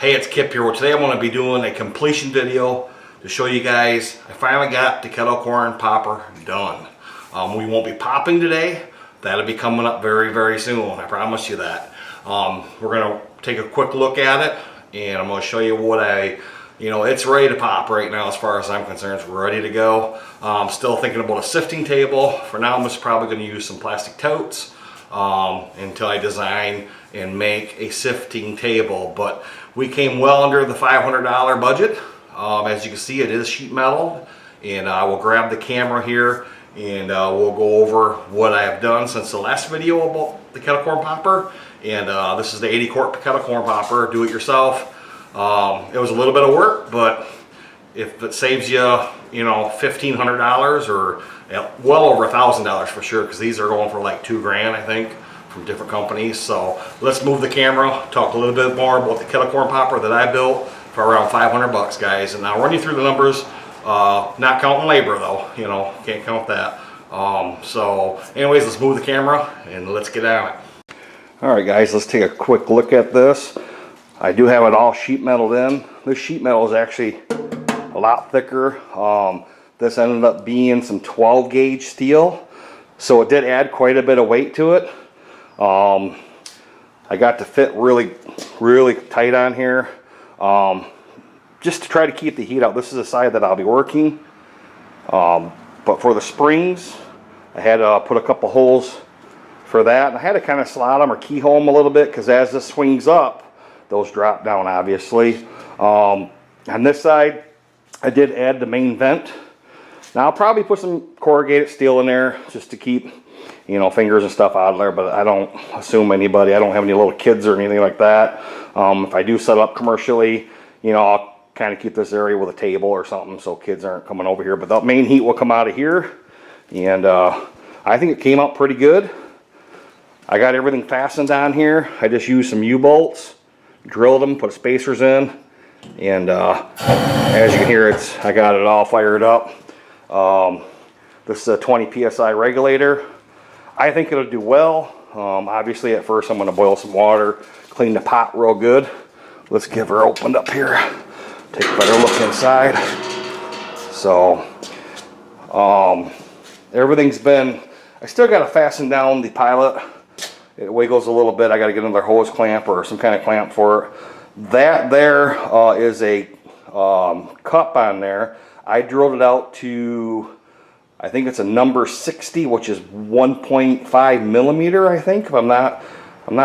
Hey, it's Kip here. Well, today I'm going to be doing a completion video to show you guys I finally got the kettle corn popper done. We won't be popping today. That'll be coming up very, very soon. I promise you that. We're going to take a quick look at it, and I'm going to show you what it's ready to pop right now as far as I'm concerned. It's ready to go. I'm still thinking about a sifting table. For now, I'm just probably going to use some plastic totes until I design and make a sifting table. But we came well under the $500 budget. As you can see, it is sheet metal, and I will grab the camera here and we'll go over what I have done since the last video about the kettle corn popper. And this is the 80 quart kettle corn popper, do it yourself. It was a little bit of work, but if it saves you, $1,500 or well over $1,000 for sure, because these are going for like $2 grand, I think, from different companies. So let's move the camera, talk a little bit more about the kettle corn popper that I built for around 500 bucks, guys. And I'll run you through the numbers, not counting labor though, can't count that. So anyways, let's move the camera and let's get on it. All right, guys, let's take a quick look at this. I do have it all sheet metaled in. This sheet metal is actually a lot thicker. This ended up being some 12 gauge steel, so it did add quite a bit of weight to it. I got to fit really tight on here, just to try to keep the heat out. This is the side that I'll be working, but for the springs I had to put a couple holes for that, and I had to kind of slot them or keyhole them a little bit, because as this swings up, those drop down obviously. On this side I did add the main vent. Now I'll probably put some corrugated steel in there just to keep fingers and stuff out of there, but I don't assume anybody, I don't have any little kids or anything like that. If I do set up commercially, I'll kind of keep this area with a table or something so kids aren't coming over here, but the main heat will come out of here. And I think it came out pretty good. I got everything fastened on here. I just used some U-bolts, drilled them, put spacers in, and as you can hear, I got it all fired up. This is a 20 psi regulator. I think it'll do well. Obviously at first I'm going to boil some water, clean the pot real good. Let's give her opened up here, take a better look inside. So everything's been, I still got to fasten down the pilot. It wiggles a little bit. I got to get another hose clamp or some kind of clamp for it. That there is a cup on there. I drilled it out to, I think it's a number 60, which is 1.5 millimeter, I think. I'm not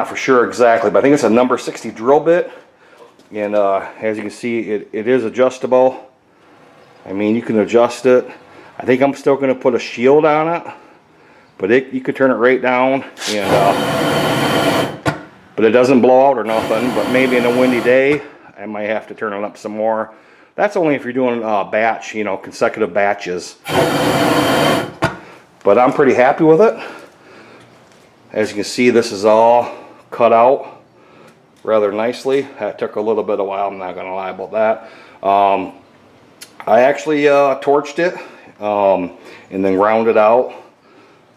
for sure exactly, but I think it's a number 60 drill bit. And as you can see, it is adjustable. I mean, you can adjust it. I think I'm still going to put a shield on it, but you could turn it right down, and but it doesn't blow out or nothing. But maybe in a windy day, I might have to turn it up some more. That's only if you're doing a batch, consecutive batches. But I'm pretty happy with it. As you can see, this is all cut out rather nicely. That took a little bit of while, I'm not going to lie about that. I actually torched it and then ground it out.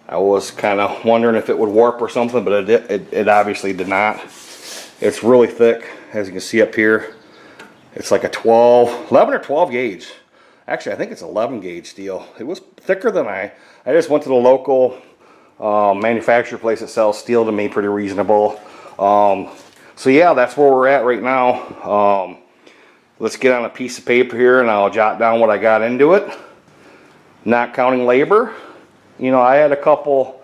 I was kind of wondering if it would warp or something, but it obviously did not. It's really thick, as you can see up here. It's like a 11 or 12 gauge. Actually, I think it's 11 gauge steel. It was thicker than I just went to the local manufacturer place that sells steel to me pretty reasonable. So yeah, that's where we're at right now. Let's get on a piece of paper here and I'll jot down what I got into it. Not counting labor. I had a couple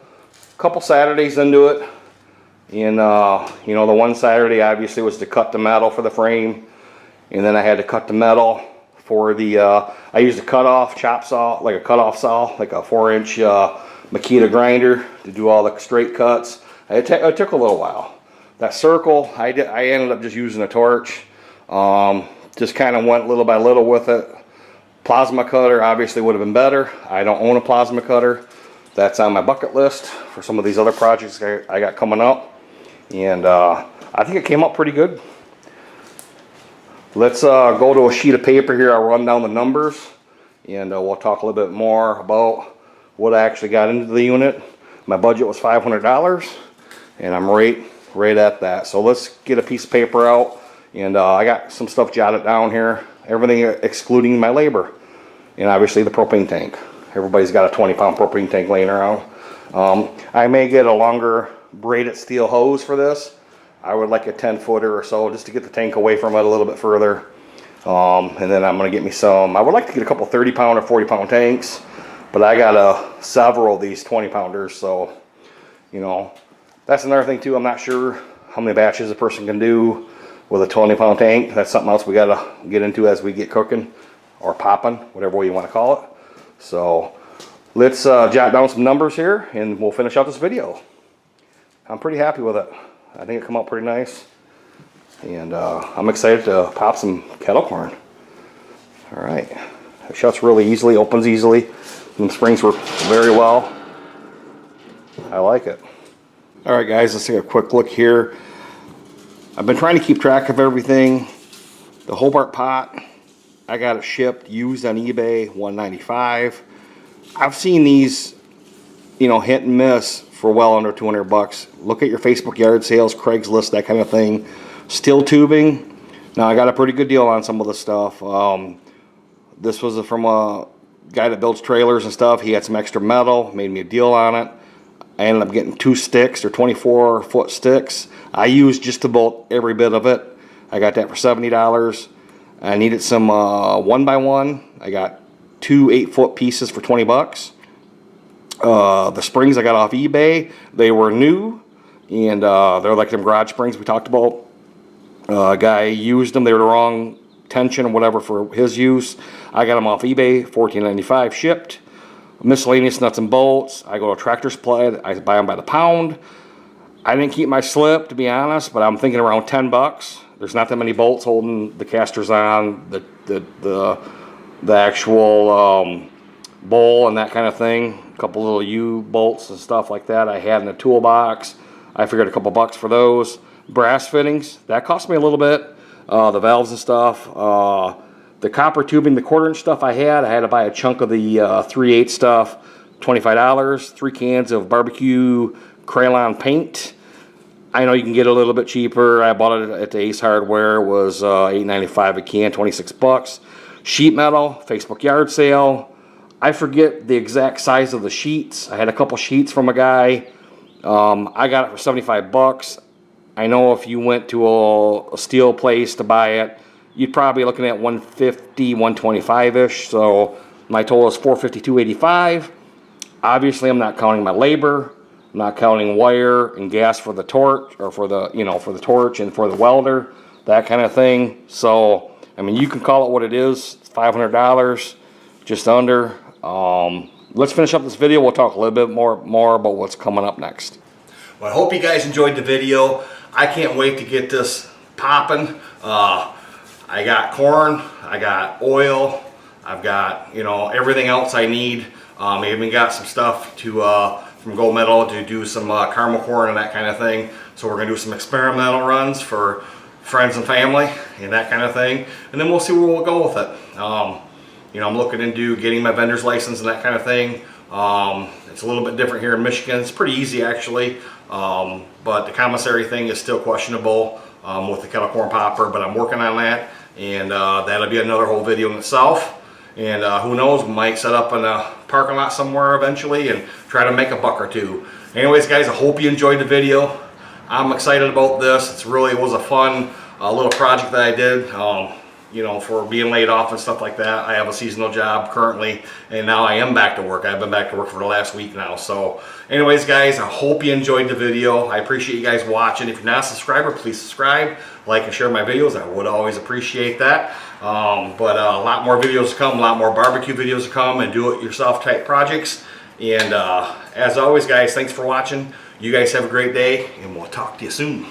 Saturdays into it. And the one Saturday obviously was to cut the metal for the frame. And then I had to cut the metal for the, I used a cutoff chop saw, like a cutoff saw, like a 4-inch Makita grinder to do all the straight cuts. It took a little while. That circle, I ended up just using a torch. Just kind of went little by little with it. Plasma cutter obviously would have been better. I don't own a plasma cutter. That's on my bucket list for some of these other projects I got coming up. And I think it came out pretty good. Let's go to a sheet of paper here. I'll run down the numbers and we'll talk a little bit more about what I actually got into the unit. My budget was $500 and I'm right at that. So let's get a piece of paper out And I got some stuff jotted down here, everything excluding my labor, and obviously the propane tank. Everybody's got a 20-pound propane tank laying around. I may get a longer braided steel hose for this. I would like a 10-footer or so just to get the tank away from it a little bit further. And then I'm going to get me some, I would like to get a couple 30-pound or 40-pound tanks, but I got several of these 20-pounders, so, you know, that's another thing too. I'm not sure how many batches a person can do with a 20-pound tank. That's something else we got to get into as we get cooking or popping, whatever way you want to call it. So let's jot down some numbers here and we'll finish out this video. I'm pretty happy with it. I think it come out pretty nice. And I'm excited to pop some kettle corn. All right, it shuts really easily, opens easily. And the springs work very well. I like it. All right, guys, let's take a quick look here. I've been trying to keep track of everything. The Hobart pot, I got it shipped, used on eBay, $195. I've seen these, you know, hit and miss for well under 200 bucks. Look at your Facebook yard sales, Craigslist, that kind of thing. Steel tubing. Now I got a pretty good deal on some of the stuff. This was from a guy that builds trailers and stuff. He had some extra metal, made me a deal on it. I ended up getting 2 sticks, or 24-foot sticks. I used just about every bit of it. I got that for $70. I needed some 1x1. I got 2 8-foot pieces for 20 bucks. The springs I got off eBay, they were new, and they're like them garage springs we talked about. A guy used them, they were the wrong tension or whatever for his use. I got them off eBay, $14.95 shipped. Miscellaneous nuts and bolts, I go to Tractor Supply, I buy them by the pound. I didn't keep my slip, to be honest, but I'm thinking around 10 bucks. There's not that many bolts holding the casters on, the actual bowl and that kind of thing. A couple little U-bolts and stuff like that I had in the toolbox. I figured a couple bucks for those. Brass fittings, that cost me a little bit. The valves and stuff. The copper tubing, the 1/4-inch stuff I had to buy a chunk of the 3/8 stuff, $25. 3 cans of barbecue Crayon paint. I know you can get it a little bit cheaper. I bought it at the Ace Hardware. It was $8.95 a can, 26 bucks. Sheet metal, Facebook yard sale. I forget the exact size of the sheets. I had a couple sheets from a guy. I got it for 75 bucks. I know if you went to a steel place to buy it, you'd probably be looking at 150, 125-ish. So my total is $452.85. Obviously, I'm not counting my labor. I'm not counting wire and gas for the torch, or for the, you know, for the torch and for the welder, that kind of thing. So, I mean, you can call it what it is. It's $500, just under. Let's finish up this video. We'll talk a little bit more about what's coming up next. Well, I hope you guys enjoyed the video. I can't wait to get this popping. I got corn, I got oil, I've got, you know, everything else I need. I even got some stuff to from Gold Medal to do some caramel corn and that kind of thing. So we're gonna do some experimental runs for friends and family and that kind of thing, and then we'll see where we'll go with it. You know, I'm looking into getting my vendor's license and that kind of thing. It's a little bit different here in Michigan. It's pretty easy actually, but the commissary thing is still questionable with the kettle corn popper, but I'm working on that, and that'll be another whole video in itself. And who knows, we might set up in a parking lot somewhere eventually and try to make a buck or two. Anyways, guys, I hope you enjoyed the video. I'm excited about this. It was a fun little project that I did. You know, for being laid off and stuff like that. I have a seasonal job currently, and now I am back to work. I've been back to work for the last week now. So anyways, guys, I hope you enjoyed the video. I appreciate you guys watching. If you're not a subscriber, please subscribe, like, and share my videos. I would always appreciate that. But a lot more videos to come, a lot more barbecue videos to come, and do-it-yourself type projects. And as always, guys, thanks for watching. You guys have a great day, and we'll talk to you soon.